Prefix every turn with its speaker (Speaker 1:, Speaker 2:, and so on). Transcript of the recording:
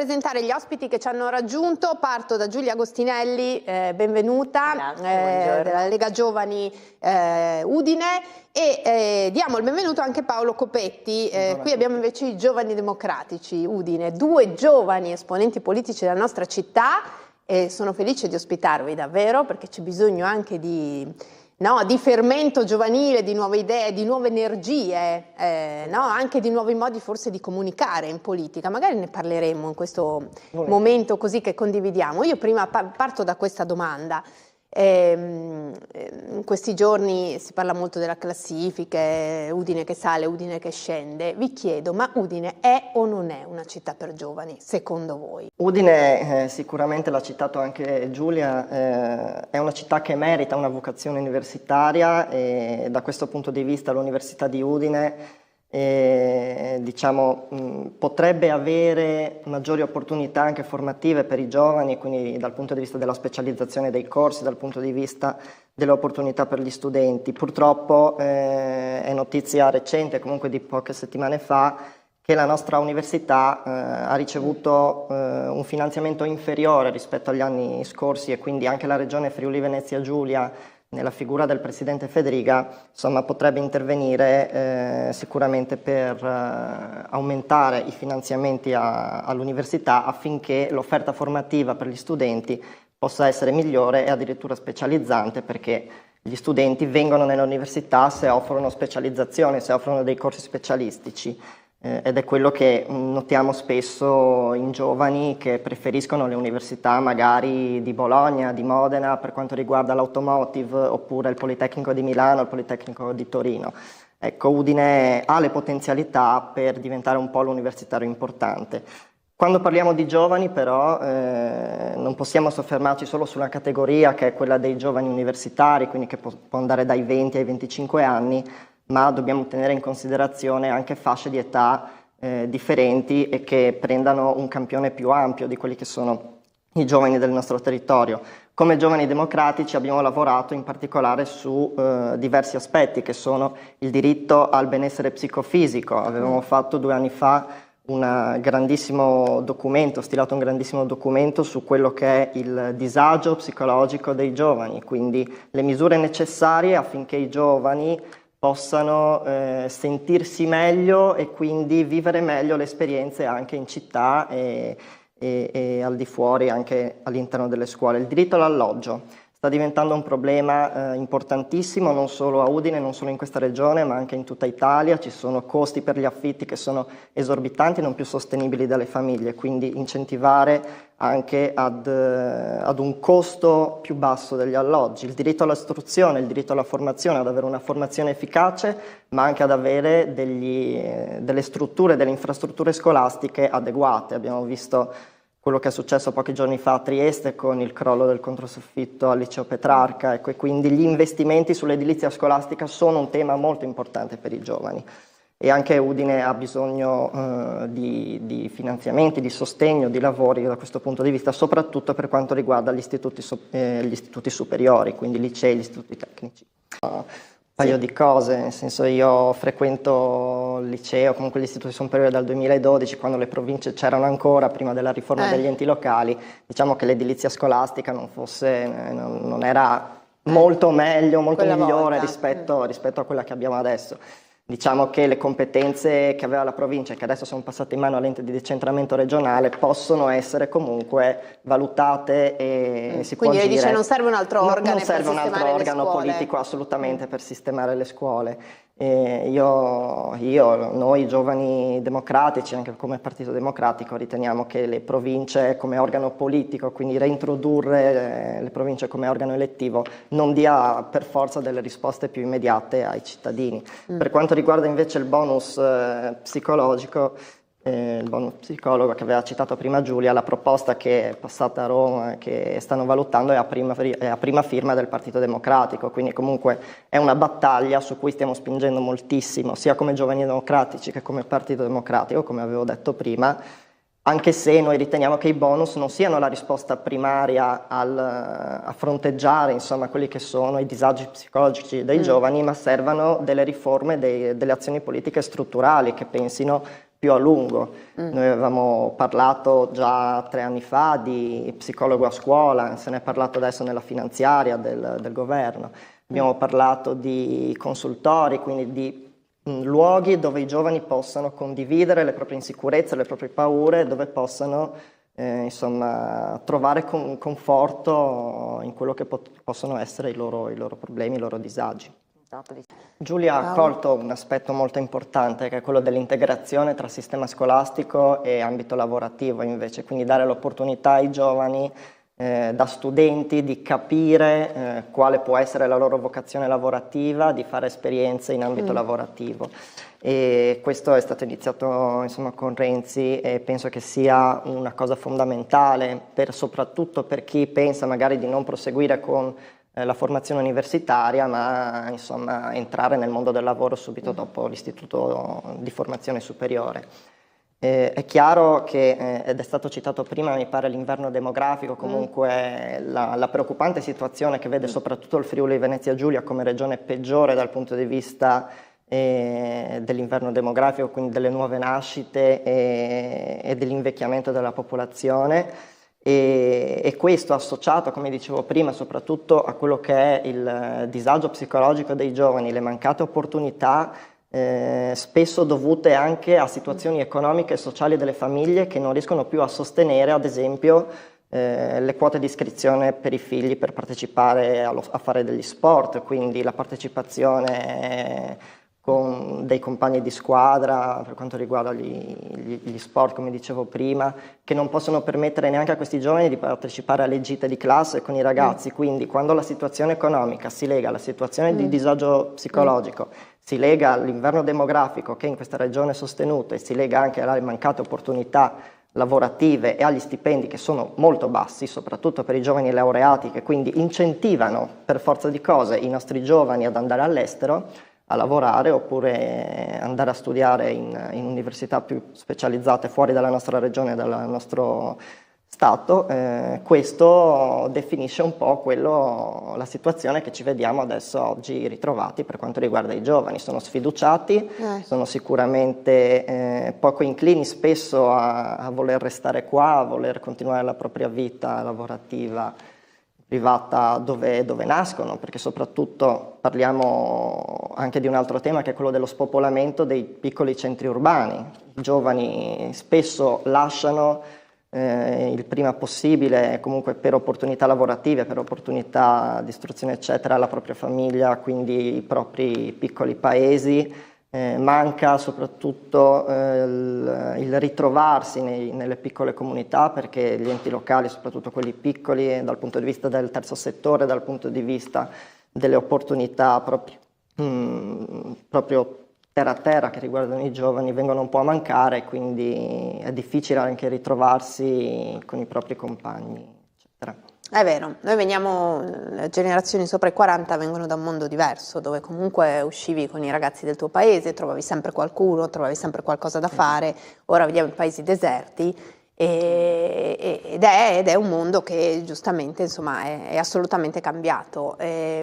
Speaker 1: Presentare gli ospiti che ci hanno raggiunto. Parto da Giulia Agostinelli, benvenuta, della Lega Giovani Udine, e diamo il benvenuto anche a Paolo Copetti. Qui abbiamo invece i Giovani Democratici Udine, due giovani esponenti politici della nostra città, e sono felice di ospitarvi davvero, perché c'è bisogno anche di fermento giovanile, di nuove idee, di nuove energie, anche di nuovi modi forse di comunicare in politica. Magari ne parleremo in questo momento così che condividiamo. Io prima parto da questa domanda. In questi giorni si parla molto della classifica, Udine che sale, Udine che scende. Vi chiedo, ma Udine è o non è una città per giovani, secondo voi?
Speaker 2: Udine, sicuramente l'ha citato anche Giulia, è una città che merita una vocazione universitaria, e da questo punto di vista l'Università di Udine potrebbe avere maggiori opportunità anche formative per i giovani, quindi dal punto di vista della specializzazione dei corsi, dal punto di vista delle opportunità per gli studenti. Purtroppo è notizia recente, comunque di poche settimane fa, che la nostra università ha ricevuto un finanziamento inferiore rispetto agli anni scorsi, e quindi anche la Regione Friuli Venezia Giulia, nella figura del presidente Fedriga, insomma, potrebbe intervenire sicuramente per aumentare i finanziamenti all'università, affinché l'offerta formativa per gli studenti possa essere migliore e addirittura specializzante, perché gli studenti vengono nell'università se offrono specializzazione, se offrono dei corsi specialistici. Ed è quello che notiamo spesso in giovani che preferiscono le università magari di Bologna, di Modena per quanto riguarda l'automotive, oppure il Politecnico di Milano, il Politecnico di Torino. Ecco, Udine ha le potenzialità per diventare un polo universitario importante. Quando parliamo di giovani però non possiamo soffermarci solo sulla categoria che è quella dei giovani universitari, quindi che può andare dai 20 ai 25 anni, ma dobbiamo tenere in considerazione anche fasce di età differenti e che prendano un campione più ampio di quelli che sono i giovani del nostro territorio. Come Giovani Democratici abbiamo lavorato in particolare su diversi aspetti, che sono il diritto al benessere psicofisico. Avevamo fatto 2 anni fa stilato un grandissimo documento su quello che è il disagio psicologico dei giovani, quindi le misure necessarie affinché i giovani possano sentirsi meglio e quindi vivere meglio le esperienze anche in città e al di fuori, anche all'interno delle scuole. Il diritto all'alloggio sta diventando un problema importantissimo, non solo a Udine, non solo in questa regione, ma anche in tutta Italia. Ci sono costi per gli affitti che sono esorbitanti, non più sostenibili dalle famiglie, quindi incentivare anche ad un costo più basso degli alloggi. Il diritto all'istruzione, il diritto alla formazione, ad avere una formazione efficace, ma anche ad avere delle strutture, delle infrastrutture scolastiche adeguate. Abbiamo visto quello che è successo pochi giorni fa a Trieste con il crollo del controsoffitto al liceo Petrarca, ecco, e quindi gli investimenti sull'edilizia scolastica sono un tema molto importante per i giovani. E anche Udine ha bisogno di finanziamenti, di sostegno, di lavori da questo punto di vista, soprattutto per quanto riguarda gli istituti superiori, quindi i licei, gli istituti tecnici. Un paio di cose, nel senso, io frequento il liceo, comunque gli istituti superiori dal 2012, quando le province c'erano ancora, prima della riforma degli enti locali. Diciamo che l'edilizia scolastica non era molto meglio, molto migliore rispetto a quella che abbiamo adesso. Diciamo che le competenze che aveva la provincia, che adesso sono passate in mano all'ente di decentramento regionale, possono essere comunque valutate e si può dire...
Speaker 1: Quindi lei dice non serve un altro organo
Speaker 2: non serve un altro organo politico assolutamente per sistemare le scuole. Noi giovani democratici, anche come Partito Democratico, riteniamo che le province come organo politico, quindi reintrodurre le province come organo elettivo, non dia per forza delle risposte più immediate ai cittadini. Per quanto riguarda invece il bonus psicologico, il bonus psicologo che aveva citato prima Giulia, la proposta che è passata a Roma, che stanno valutando, è a prima firma del Partito Democratico, quindi comunque è una battaglia su cui stiamo spingendo moltissimo, sia come Giovani Democratici che come Partito Democratico, come avevo detto prima, anche se noi riteniamo che i bonus non siano la risposta primaria a fronteggiare, insomma, quelli che sono i disagi psicologici dei giovani, ma servano delle riforme, delle azioni politiche strutturali che pensino più a lungo. Noi avevamo parlato già 3 anni fa di psicologo a scuola, se ne è parlato adesso nella finanziaria del governo. Abbiamo parlato di consultori, quindi di luoghi dove i giovani possano condividere le proprie insicurezze, le proprie paure, dove possano insomma, trovare conforto in quello che possono essere i loro problemi, i loro disagi. Giulia ha colto un aspetto molto importante, che è quello dell'integrazione tra sistema scolastico e ambito lavorativo invece, quindi dare l'opportunità ai giovani da studenti di capire quale può essere la loro vocazione lavorativa, di fare esperienze in ambito lavorativo. E questo è stato iniziato insomma, con Renzi e penso che sia una cosa fondamentale, soprattutto per chi pensa magari di non proseguire con la formazione universitaria, ma insomma entrare nel mondo del lavoro subito dopo l'istituto di formazione superiore. È chiaro che, ed è stato citato prima, mi pare l'inverno demografico, comunque la preoccupante situazione che vede soprattutto il Friuli Venezia Giulia come regione peggiore dal punto di vista dell'inverno demografico, quindi delle nuove nascite e dell'invecchiamento della popolazione. E questo associato, come dicevo prima, soprattutto a quello che è il disagio psicologico dei giovani, le mancate opportunità, spesso dovute anche a situazioni economiche e sociali delle famiglie che non riescono più a sostenere, ad esempio, le quote di iscrizione per i figli per partecipare a fare degli sport, quindi la partecipazione con dei compagni di squadra per quanto riguarda gli sport, come dicevo prima, che non possono permettere neanche a questi giovani di partecipare alle gite di classe con i ragazzi. Quindi quando la situazione economica si lega alla situazione di disagio psicologico, si lega all'inverno demografico che in questa regione è sostenuto e si lega anche alle mancate opportunità lavorative e agli stipendi che sono molto bassi, soprattutto per i giovani laureati, che quindi incentivano per forza di cose i nostri giovani ad andare all'estero a lavorare oppure andare a studiare in università più specializzate fuori dalla nostra regione, dal nostro Stato. Questo definisce un po' la situazione che ci vediamo adesso oggi ritrovati per quanto riguarda i giovani. Sono sfiduciati, sono sicuramente poco inclini spesso a voler restare qua, a voler continuare la propria vita lavorativa privata dove nascono, perché soprattutto parliamo anche di un altro tema che è quello dello spopolamento dei piccoli centri urbani. I giovani spesso lasciano il prima possibile, comunque per opportunità lavorative, per opportunità di istruzione eccetera, la propria famiglia, quindi i propri piccoli paesi. Manca soprattutto il ritrovarsi nelle piccole comunità, perché gli enti locali, soprattutto quelli piccoli, dal punto di vista del terzo settore, dal punto di vista delle opportunità proprio terra a terra che riguardano i giovani, vengono un po' a mancare, quindi è difficile anche ritrovarsi con i propri compagni, eccetera.
Speaker 1: È vero, noi veniamo, le generazioni sopra i 40 vengono da un mondo diverso, dove comunque uscivi con i ragazzi del tuo paese, trovavi sempre qualcuno, trovavi sempre qualcosa da fare. Ora vediamo i paesi deserti ed è un mondo che giustamente insomma è assolutamente cambiato.